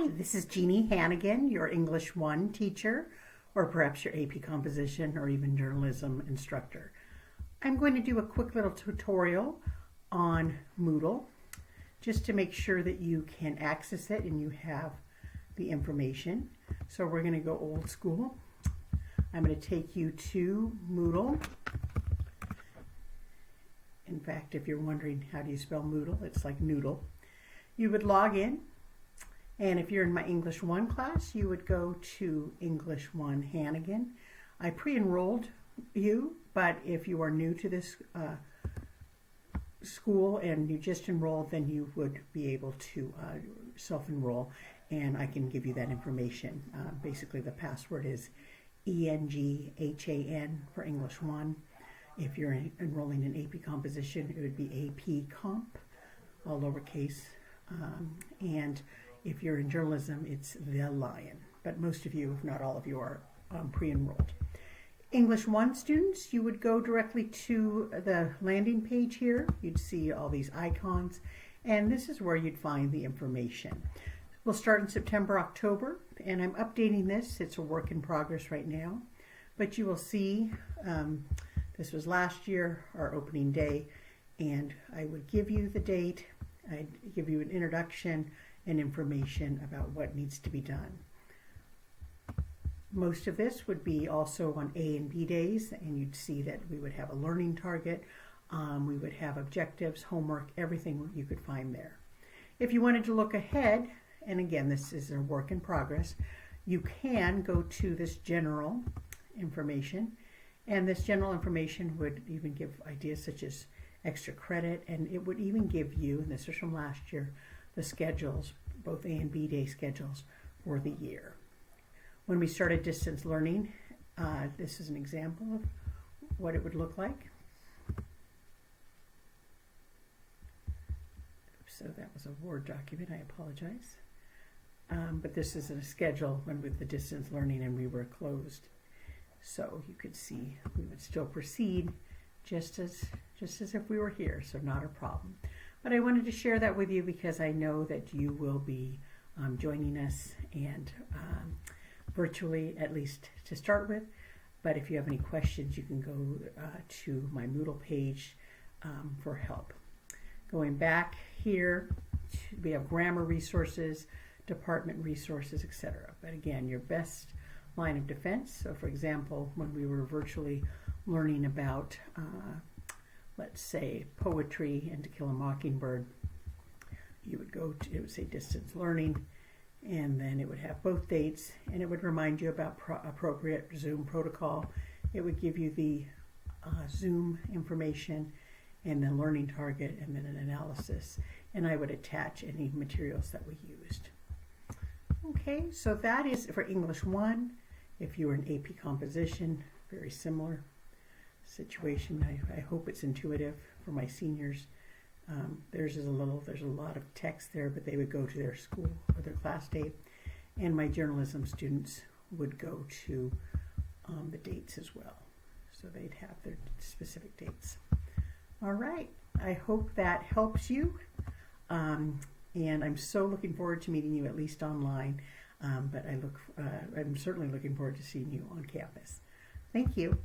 Hi, this is Jeannie Hanigan, your English 1 teacher, or perhaps your AP Composition or even Journalism instructor. I'm going to do a quick little tutorial on Moodle just to make sure that you can access it and you have the information. So we're going to go old school. I'm going to take you to Moodle. In fact, if you're wondering how do you spell Moodle, it's like noodle. You would log in. And if you're in my English 1 class, you would go to English 1 Hanigan. I pre-enrolled you, but if you are new to this school and you just enrolled, then you would be able to self-enroll, and I can give you that information. Basically, the password is ENGHAN for English 1. If you're enrolling in AP Composition, it would be AP Comp, all lowercase, and if you're in journalism, it's The Lion. But most of you, if not all of you, are pre-enrolled. English 1 students, you would go directly to the landing page here. You'd see all these icons, and this is where you'd find the information. We'll start in September, October, and I'm updating this. It's a work in progress right now. But you will see, this was last year, our opening day, and I would give you the date. I'd give you an introduction and information about what needs to be done. Most of this would be also on A and B days, and you'd see that we would have a learning target, we would have objectives, homework, everything you could find there. If you wanted to look ahead, and again this is a work in progress, you can go to this general information, and this general information would even give ideas such as extra credit, and it would even give you, and this is from last year, the schedules, both A and B day schedules for the year. When we started distance learning, this is an example of what it would look like. So that was a Word document, I apologize. But this is a schedule when with the distance learning and we were closed. So you could see we would still proceed just as if we were here, so not a problem. But I wanted to share that with you because I know that you will be joining us, and virtually, at least to start with. But if you have any questions, you can go to my Moodle page for help. Going back here, we have grammar resources, department resources, etc. But again, your best line of defense. So for example, when we were virtually learning about let's say poetry and To Kill a Mockingbird, you would go to, it would say distance learning, and then it would have both dates, and it would remind you about appropriate Zoom protocol. It would give you the Zoom information and then learning target and then an analysis, and I would attach any materials that we used. Okay, so that is for English 1. If you were in AP Composition, very similar situation. I hope it's intuitive for my seniors. There's a lot of text there, but they would go to their school or their class date, and my journalism students would go to the dates as well. So they'd have their specific dates. All right, I hope that helps you, and I'm so looking forward to meeting you at least online, but I'm certainly looking forward to seeing you on campus. Thank you.